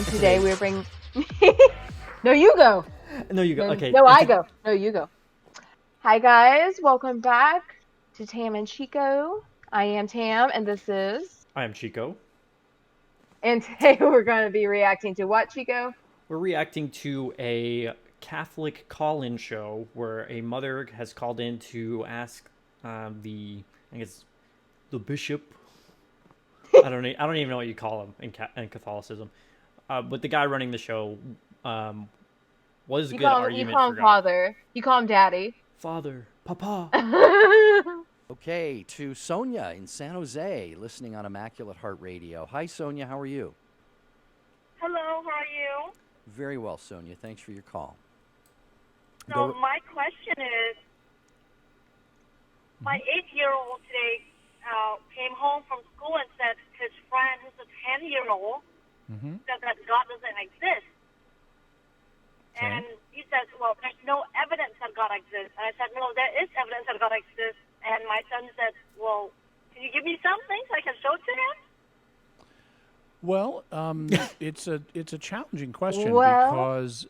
And today we're bringing... No, you go. No, you go. No, Okay. no, I go. No, you go. Hi, guys. Welcome back to Tam and Chico. I am Tam, and this is... I am Chico. And today we're going to be reacting to what, Chico? We're reacting to a Catholic call-in show where a mother has called in to ask I guess, the bishop. I don't even know what you call him in Catholicism. But the guy running the show was a good argument You call for him God. Father. You call him Daddy. Father, Papa. Okay, to Sonia in San Jose, listening on Immaculate Heart Radio. Hi, Sonia. How are you? Hello, how are you? Very well, Sonia. Thanks for your call. So my question is, my 8-year-old today came home from school and said his friend, who's a 10-year-old, said that God doesn't exist. Okay. And he says, well, there's no evidence that God exists. And I said, no, there is evidence that God exists. And my son said, well, can you give me something so I can show it to him? Well, it's a challenging question Well- because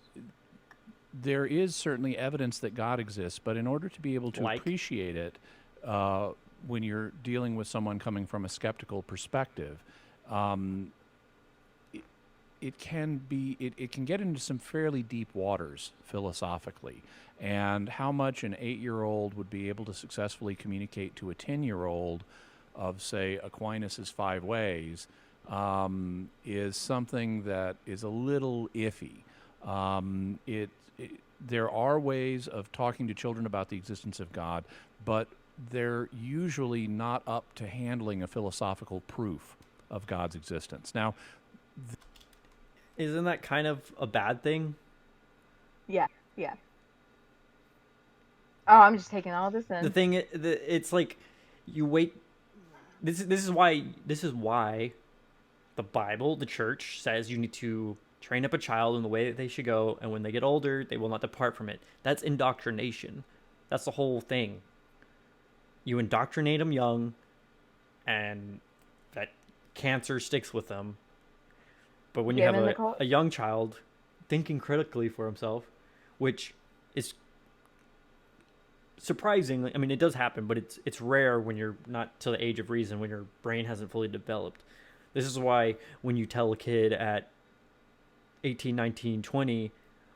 there is certainly evidence that God exists, but in order to be able to appreciate it, when you're dealing with someone coming from a skeptical perspective, it can get into some fairly deep waters philosophically. And how much an 8-year-old would be able to successfully communicate to a 10-year-old of, say, Aquinas' 5 ways is something that is a little iffy. There are ways of talking to children about the existence of God, but they're usually not up to handling a philosophical proof of God's existence. Now, Isn't that kind of a bad thing? Yeah. Oh, I'm just taking all this in. The thing, it's like you wait. This is why the Bible, the church, says you need to train up a child in the way that they should go, and when they get older, they will not depart from it. That's indoctrination. That's the whole thing. You indoctrinate them young, and that cancer sticks with them. But when you have a young child thinking critically for himself, which is surprising. I mean, it does happen, but it's rare when you're not to the age of reason, when your brain hasn't fully developed. This is why when you tell a kid at 18, 19, 20,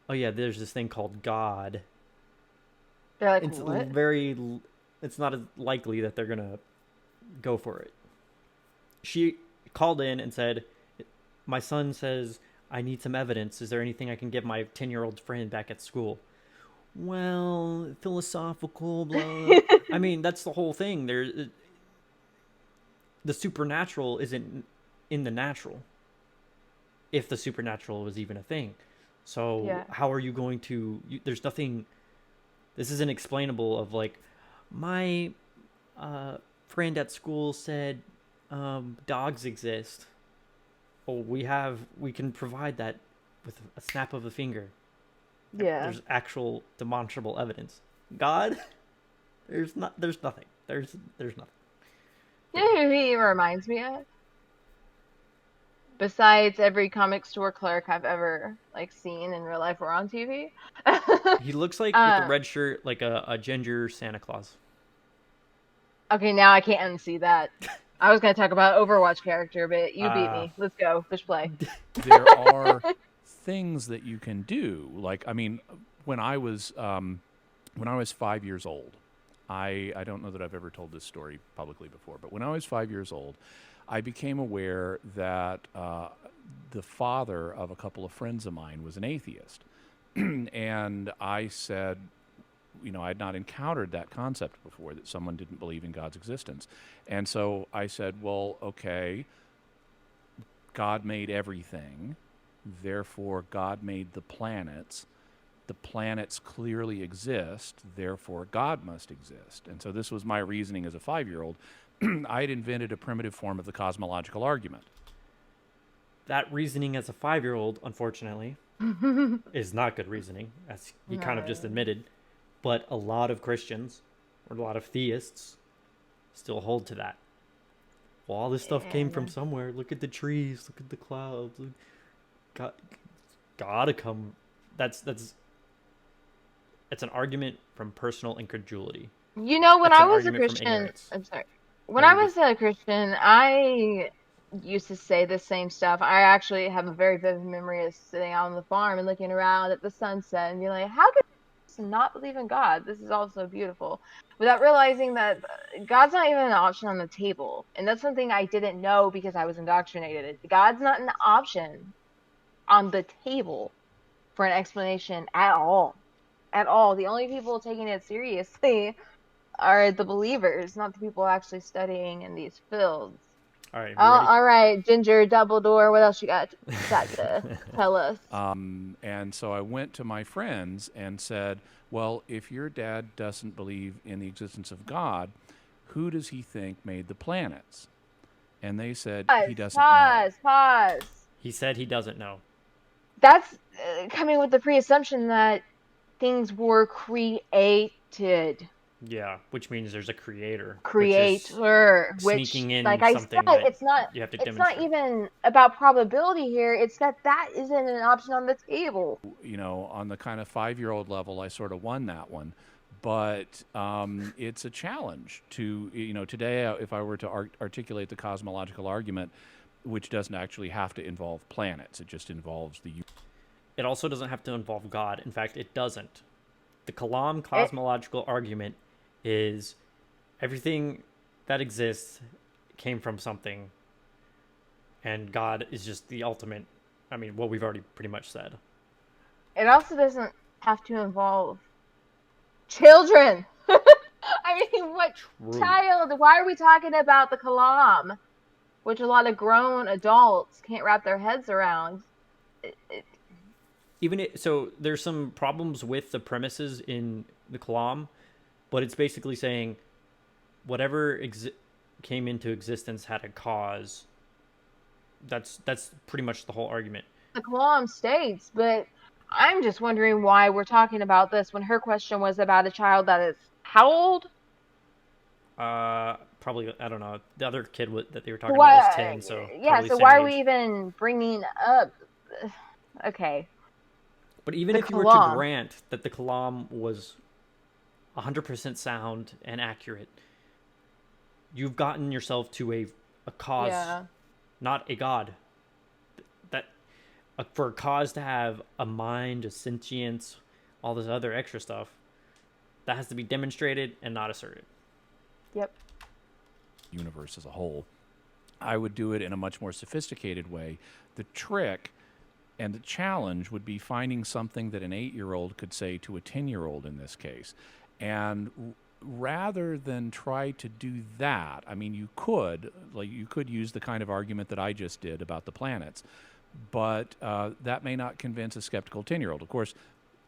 oh yeah, there's this thing called God. They're like, It's what? it's not as likely that they're going to go for it. She called in and said, my son says, I need some evidence. Is there anything I can give my 10-year-old friend back at school? Well, philosophical, blah. I mean, that's the whole thing. The supernatural isn't in the natural, if the supernatural was even a thing. So how are you going to... there's nothing... This isn't explainable of like, my friend at school said dogs exist. Well, we can provide that with a snap of a finger. Yeah. There's actual demonstrable evidence. God, there's nothing. There's nothing. You know who he reminds me of? Besides every comic store clerk I've ever seen in real life or on TV. He looks like with the red shirt, like a ginger Santa Claus. Okay, now I can't unsee that. I was gonna talk about Overwatch character, but you beat me. Let's go. Push play. there are things that you can do. Like, I mean, when I was 5 years old, I don't know that I've ever told this story publicly before, but when I was 5 years old, I became aware that the father of a couple of friends of mine was an atheist. And I said, I'd not encountered that concept before, that someone didn't believe in God's existence. And so I said, well, okay, God made everything. Therefore, God made the planets. The planets clearly exist. Therefore, God must exist. And so this was my reasoning as a 5-year-old. I had invented a primitive form of the cosmological argument. That reasoning as a 5-year-old, unfortunately, is not good reasoning, as he kind of just admitted. But a lot of Christians, or a lot of theists, still hold to that. Well, all this stuff came from somewhere. Look at the trees. Look at the clouds. gotta come. That's it's an argument from personal incredulity. You know, when It's I an was a argument from Christian, ignorance. I'm sorry. When No, I you're was a Christian, I used to say the same stuff. I actually have a very vivid memory of sitting out on the farm and looking around at the sunset and being like, how could this person not believe in God? This is all so beautiful. Without realizing that God's not even an option on the table. And that's something I didn't know because I was indoctrinated. God's not an option on the table for an explanation at all. At all. The only people taking it seriously are the believers, not the people actually studying in these fields. All right, Oh, you ready? all right, Ginger, Dumbledore, what else you got to tell us? And so I went to my friends and said, well, if your dad doesn't believe in the existence of God, who does he think made the planets? And they said he doesn't know. Pause. He said he doesn't know. That's coming with the pre-assumption that things were created. Yeah, which means there's a creator. Creator, which sneaking in like I said, something that it's not you have to it's not demonstrate. even about probability here. It's that isn't an option on the table. You know, on the kind of 5-year-old level, I sort of won that one. But it's a challenge to, you know, today, if I were to articulate the cosmological argument, which doesn't actually have to involve planets, it just involves the. It also doesn't have to involve God. In fact, it doesn't. The Kalam cosmological argument is everything that exists came from something, and God is just the ultimate. I mean, what we've already pretty much said. It also doesn't have to involve children. I mean, what True. child? Why are we talking about the Kalam, which a lot of grown adults can't wrap their heads around? So there's some problems with the premises in the Kalam, but it's basically saying whatever came into existence had a cause. That's pretty much the whole argument. The Kalam states, but I'm just wondering why we're talking about this when her question was about a child that is how old? Probably, I don't know. The other kid that they were talking about was 10, so yeah. So why are we even bringing up? Okay. But even The if you were to grant that the Kalam was 100% sound and accurate, you've gotten yourself to a cause, not a God. For a cause to have a mind, a sentience, all this other extra stuff, that has to be demonstrated and not asserted. Yep. Universe as a whole. I would do it in a much more sophisticated way. The trick and the challenge would be finding something that an 8-year-old could say to a 10-year-old in this case. And rather than try to do that, I mean, you could use the kind of argument that I just did about the planets, but that may not convince a skeptical 10-year-old. Of course,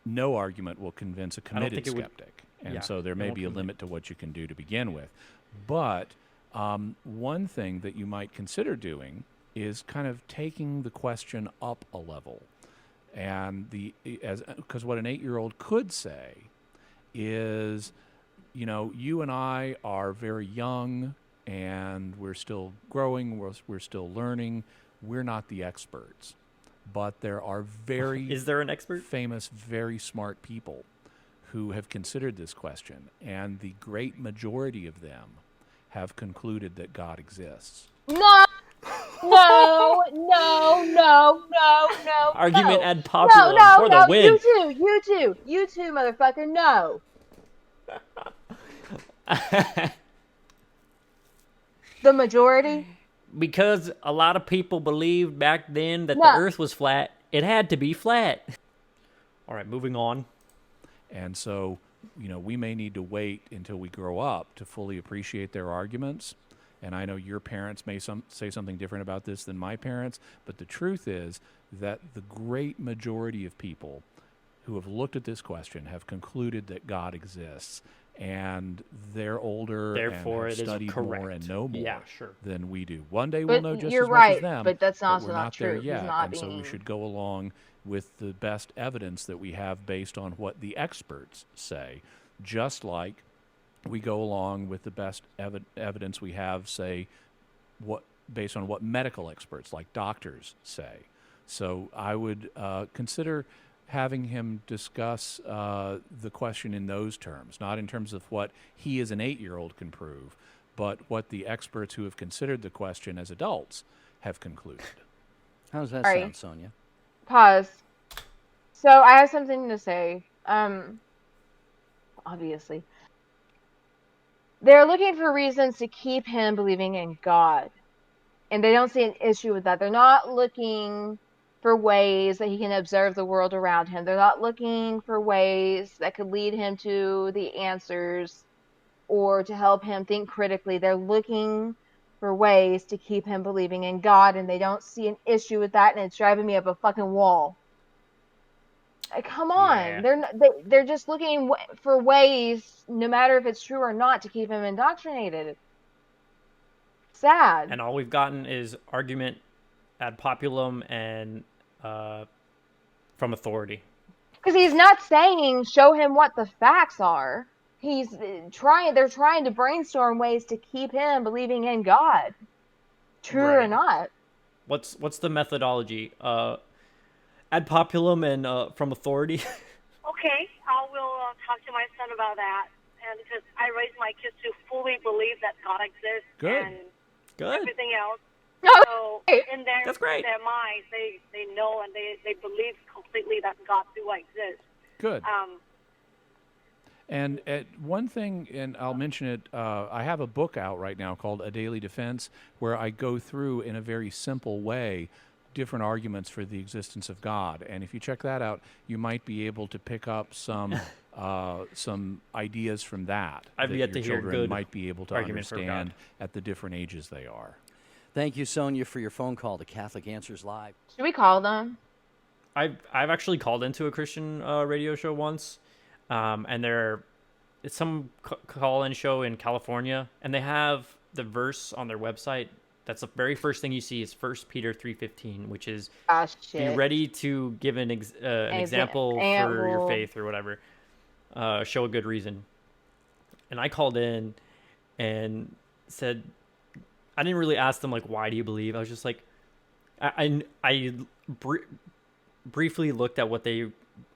no argument will convince a committed skeptic. And so there may be a limit to what you can do to begin with. But one thing that you might consider doing is kind of taking the question up a level. And because what an 8-year-old could say is, you know, you and I are very young and we're still growing, we're still learning. We're not the experts. But there are very Is there an expert? Famous, very smart people who have considered this question, and the great majority of them have concluded that God exists. No. Argument ad populum for the win. You too, motherfucker. No. The majority. Because a lot of people believed back then that the Earth was flat. It had to be flat. All right, moving on. And so, you know, we may need to wait until we grow up to fully appreciate their arguments. And I know your parents may say something different about this than my parents, but the truth is that the great majority of people who have looked at this question have concluded that God exists. And they're older Therefore, and have studied more and know more than we do. One day we'll know just as much as them, but that's also we're not true. there yet. And so we should go along with the best evidence that we have based on what the experts say, just like we go along with the best evidence we have, say, based on what medical experts like doctors say. So I would consider having him discuss the question in those terms, not in terms of what he as an 8-year-old can prove, but what the experts who have considered the question as adults have concluded. How does that Sorry. sound, Sonia? Pause. So I have something to say. Obviously. They're looking for reasons to keep him believing in God. And they don't see an issue with that. They're not looking for ways that he can observe the world around him. They're not looking for ways that could lead him to the answers or to help him think critically. They're looking for ways to keep him believing in God, and they don't see an issue with that, and it's driving me up a fucking wall. Come on, Yeah. they're just looking for ways, no matter if it's true or not, to keep him indoctrinated. Sad. And all we've gotten is argument ad populum and from authority. Because he's not saying show him what the facts are. They're trying to brainstorm ways to keep him believing in God. True or Right. not. What's the methodology? Ad populum and from authority. Okay, I will talk to my son about that, and because I raised my kids to fully believe that God exists Good. and Good. everything else. No, So in their That's great. their minds, they know and they believe completely that God do exist. Good. And one thing, and I'll mention it, I have a book out right now called A Daily Defense, where I go through in a very simple way different arguments for the existence of God. And if you check that out, you might be able to pick up some ideas from that. I've that yet your to hear children good might be able to argument for understand God. at the different ages they are. Thank you, Sonia, for your phone call to Catholic Answers Live. should we call them? I've actually called into a Christian radio show once, and it's some call-in show in California, and they have the verse on their website. That's the very first thing you see is 1 Peter 3:15, which is Ah, be shit. ready to give an example for your faith or whatever. Show a good reason. And I called in and said, I didn't really ask them like, why do you believe? I was just like, I briefly looked at what they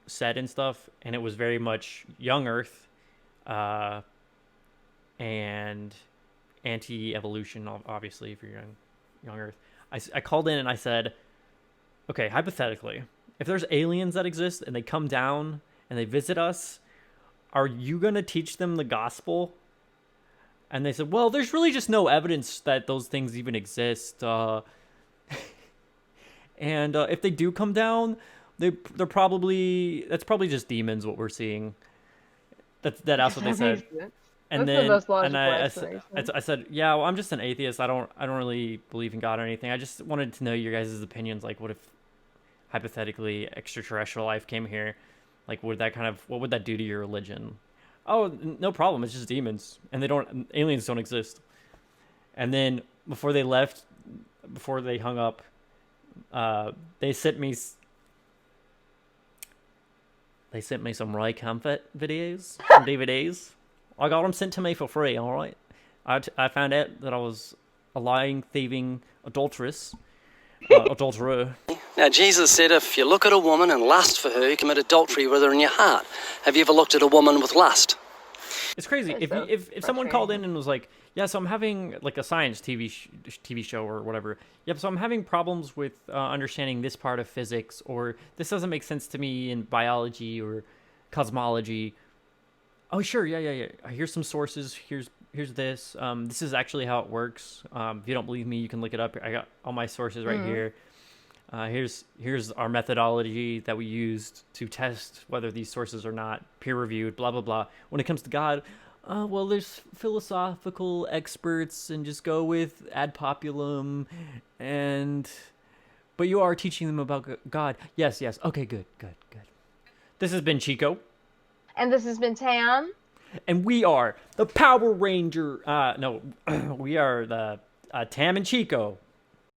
said and stuff, and it was very much young Earth, and anti-evolution, obviously, if you're young Earth. I called in and I said, okay, hypothetically, if there's aliens that exist and they come down and they visit us, are you going to teach them the gospel? And they said, well, there's really just no evidence that those things even exist. And if they do come down, that's probably just demons, what we're seeing. That's what they said. And That's the then most logical I said, yeah, well, I'm just an atheist. I don't really believe in God or anything. I just wanted to know your guys' opinions. Like, what if hypothetically extraterrestrial life came here? Like, what would that do to your religion? Oh, no problem. It's just demons, and aliens don't exist. And then before they hung up, they sent me some Ray Comfort videos, some DVDs. I got them sent to me for free, all right? I found out that I was a lying, thieving adulterer. Now, Jesus said, if you look at a woman and lust for her, you commit adultery with her in your heart. Have you ever looked at a woman with lust? It's crazy. If someone called in and was like, yeah, so I'm having like a science TV show or whatever. Yep, so I'm having problems with understanding this part of physics, or this doesn't make sense to me in biology or cosmology. Oh, sure, yeah. Here's some sources. Here's this. This is actually how it works. If you don't believe me, you can look it up. I got all my sources right here. Here's our methodology that we used to test whether these sources are not peer-reviewed, blah, blah, blah. When it comes to God, well, there's philosophical experts, and just go with ad populum, but you are teaching them about God. Yes. Okay, good. This has been Chico. And this has been Tam. And we are the Power Ranger. We are the Tam and Chico.